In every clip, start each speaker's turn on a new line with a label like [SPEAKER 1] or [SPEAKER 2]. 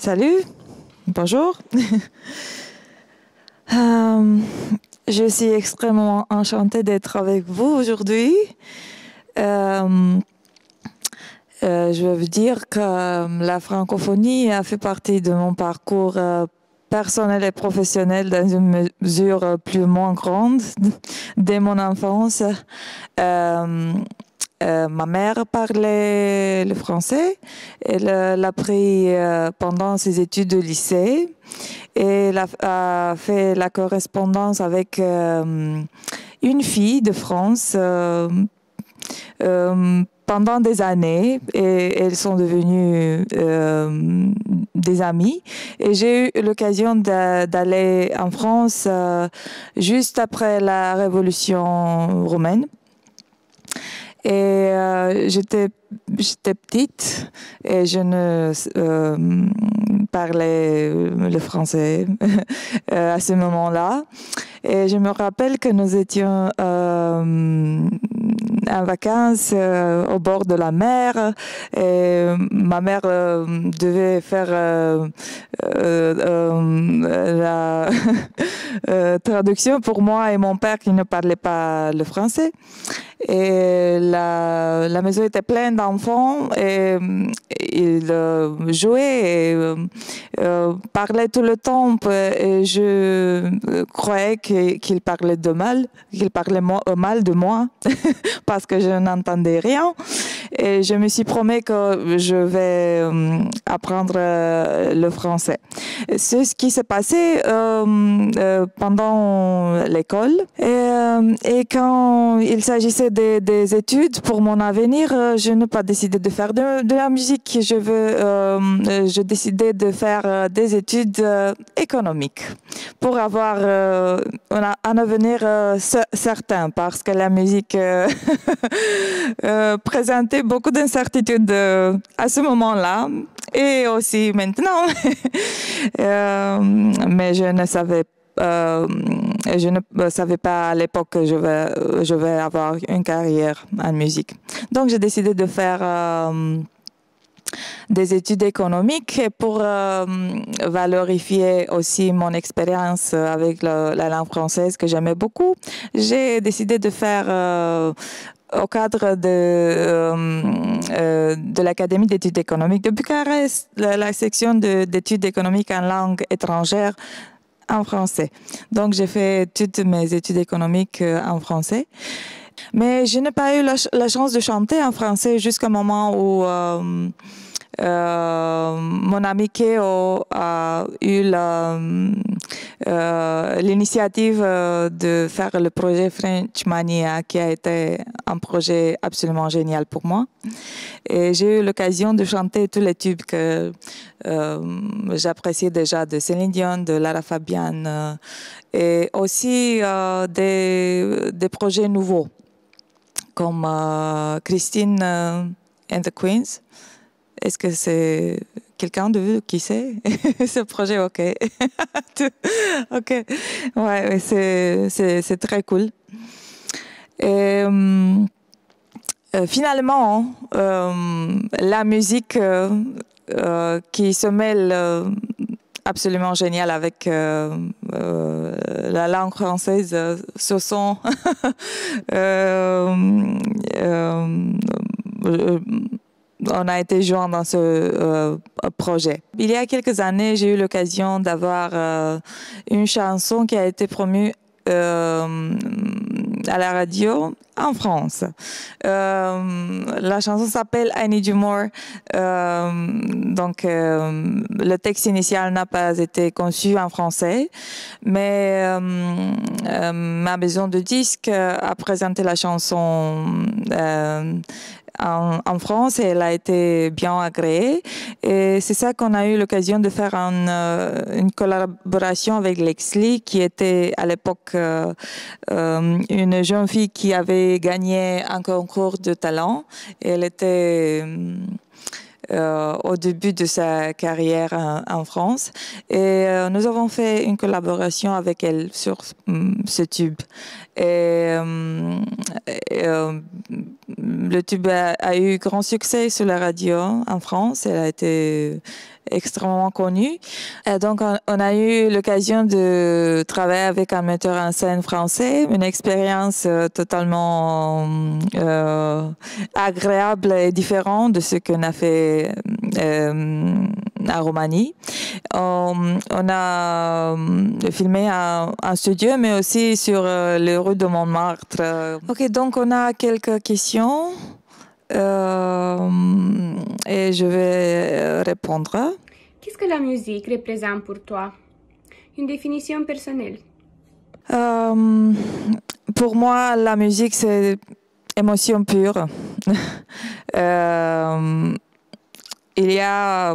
[SPEAKER 1] Salut, bonjour. Euh, je suis extrêmement enchantée d'être avec vous aujourd'hui. Euh, je veux vous dire que la francophonie a fait partie de mon parcours personnel et professionnel dans une mesure plus ou moins grande dès mon enfance. Euh, Ma mère parlait le français. Elle l'a appris pendant ses études de lycée et elle a fait la correspondance avec une fille de France pendant des années et elles sont devenues des amies. Et j'ai eu l'occasion d'aller en France juste après la Révolution romaine. Et j'étais petite et je ne parlais le français à ce moment-là. Et je me rappelle que nous étions en vacances au bord de la mer et ma mère devait faire la traduction pour moi et mon père qui ne parlait pas le français. Et la maison était pleine d'enfants et ils jouaient et parlaient tout le temps. Et je croyais qu'ils parlaient mal de moi parce que je n'entendais rien. Et je me suis promis que je vais apprendre le français. C'est ce qui s'est passé pendant l'école. Et quand il s'agissait des études pour mon avenir, je n'ai pas décidé de faire de la musique. Je décidais de faire des études économiques pour avoir un avenir certain parce que la musique présentait beaucoup d'incertitudes à ce moment-là et aussi maintenant. Mais je ne savais pas à l'époque que je vais avoir une carrière en musique. Donc j'ai décidé de faire des études économiques pour valorifier aussi mon expérience avec la langue française que j'aimais beaucoup. J'ai décidé de faire au cadre de l'Académie d'études économiques de Bucarest, la section d'études économiques en langue étrangère en français. Donc, j'ai fait toutes mes études économiques en français. Mais je n'ai pas eu la chance de chanter en français jusqu'au moment où mon ami Kéo a eu l'initiative de faire le projet French Mania, qui a été un projet absolument génial pour moi. Et j'ai eu l'occasion de chanter tous les tubes que j'appréciais déjà de Céline Dion, de Lara Fabian, et aussi des projets nouveaux, comme Christine and the Queens. Est-ce que c'est quelqu'un de vous qui sait ce projet? Ok. Ok. Ouais, c'est très cool. Et finalement, la musique qui se mêle absolument génial avec la langue française, ce sont on a été joints dans ce projet. Il y a quelques années, j'ai eu l'occasion d'avoir une chanson qui a été promue à la radio en France. La chanson s'appelle I Need You More. Le texte initial n'a pas été conçu en français, mais ma maison de disques a présenté la chanson en France et elle a été bien agréée. Et c'est ça qu'on a eu l'occasion de faire une collaboration avec Lexley, qui était à l'époque une jeune fille qui avait gagné un concours de talent. Et elle était au début de sa carrière en France. Et nous avons fait une collaboration avec elle sur ce tube. Et le tube a eu grand succès sur la radio en France. Elle a été extrêmement connue. Et donc, on a eu l'occasion de travailler avec un metteur en scène français, une expérience totalement agréable et différente de ce qu'on a fait à Roumanie. On a filmé un studio, mais aussi sur les rues de Montmartre. Ok, donc on a quelques questions et je vais répondre.
[SPEAKER 2] Qu'est-ce que la musique représente pour toi? Une définition personnelle.
[SPEAKER 1] Pour moi, la musique, c'est émotion pure. Il y a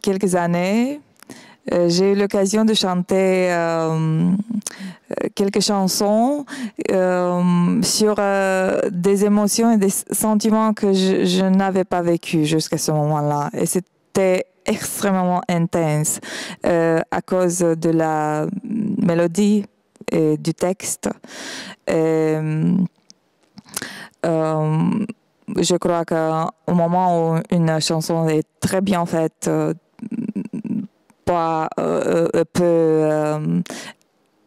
[SPEAKER 1] quelques années, j'ai eu l'occasion de chanter quelques chansons sur des émotions et des sentiments que je n'avais pas vécu jusqu'à ce moment-là. Et c'était extrêmement intense à cause de la mélodie et du texte. Je crois qu'au moment où une chanson est très bien faite, peut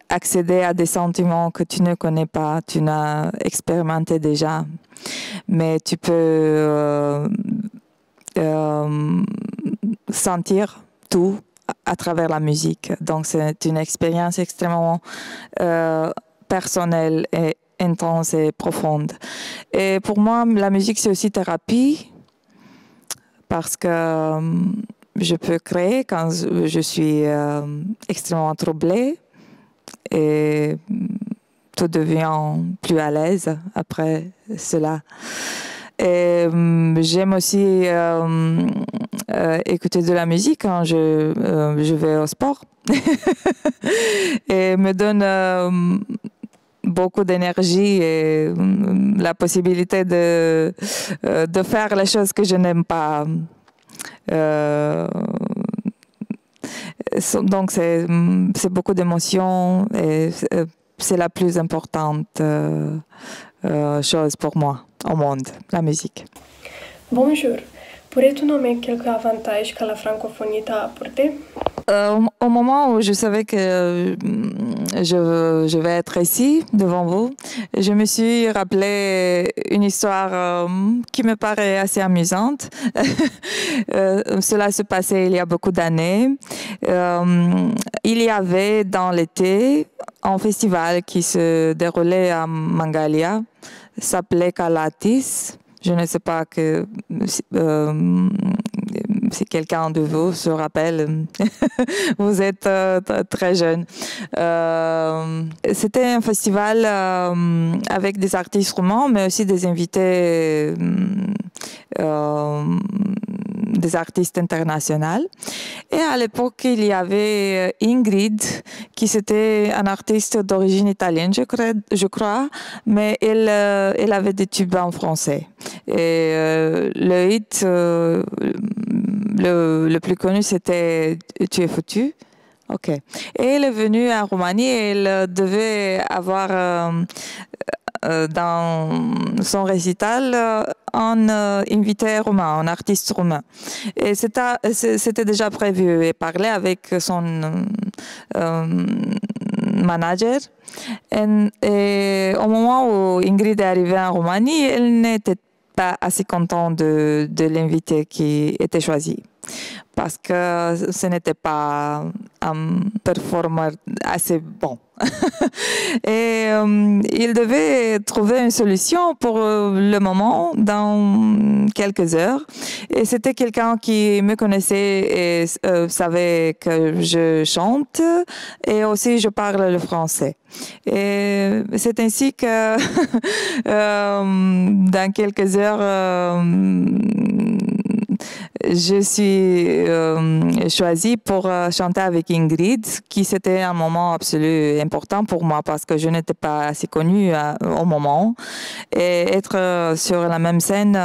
[SPEAKER 1] accéder à des sentiments que tu ne connais pas, tu n'as expérimenté déjà, mais tu peux sentir tout à travers la musique. Donc c'est une expérience extrêmement personnelle et intense et profonde. Et pour moi, la musique, c'est aussi thérapie, parce que je peux créer quand je suis extrêmement troublée et tout devient plus à l'aise après cela. Et j'aime aussi écouter de la musique quand je vais au sport et me donne beaucoup d'énergie et la possibilité de faire les choses que je n'aime pas. Donc c'est beaucoup d'émotions et c'est la plus importante chose pour moi au monde, la musique.
[SPEAKER 3] Bonjour. Pourrais-tu nommer quelques avantages que la francophonie t'a apporté?
[SPEAKER 1] Au moment où je savais que je vais être ici devant vous, je me suis rappelé une histoire qui me paraît assez amusante. Cela se passait il y a beaucoup d'années. Il y avait dans l'été un festival qui se déroulait à Mangalia, s'appelait Kalatis. Je ne sais pas si quelqu'un de vous se rappelle, vous êtes très jeune. C'était un festival avec des artistes roumains, mais aussi des invités, des artistes internationaux. Et à l'époque, il y avait Ingrid, qui était un artiste d'origine italienne, je crois, mais elle avait des tubes en français. Et le hit le plus connu, c'était « Tu es foutu ». Ok. Et elle est venue à Roumanie et elle devait avoir dans son récital un invité roumain, un artiste roumain. Et c'était déjà prévu et parlé avec son manager. Et au moment où Ingrid est arrivée en Roumanie, elle n'était pas assez contente de l'invité qui était choisi, parce que ce n'était pas un performeur assez bon. Et il devait trouver une solution pour le moment, dans quelques heures. Et c'était quelqu'un qui me connaissait et savait que je chante et aussi je parle le français. Et c'est ainsi que dans quelques heures, je suis choisie pour chanter avec Ingrid, qui c'était un moment absolument important pour moi parce que je n'étais pas assez connue au moment. Et être sur la même scène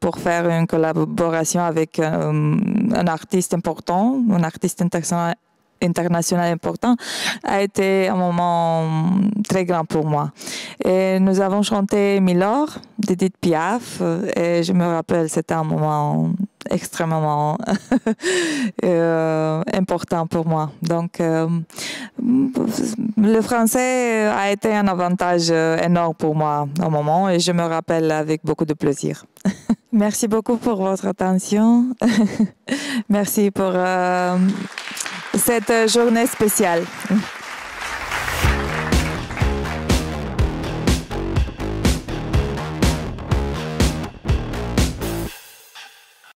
[SPEAKER 1] pour faire une collaboration avec un artiste important, un artiste international important, a été un moment très grand pour moi. Et nous avons chanté Milord d'Edith Piaf et je me rappelle, c'était un moment extrêmement important pour moi. Donc, le français a été un avantage énorme pour moi au moment et je me rappelle avec beaucoup de plaisir. Merci beaucoup pour votre attention. Merci pour cette journée spéciale.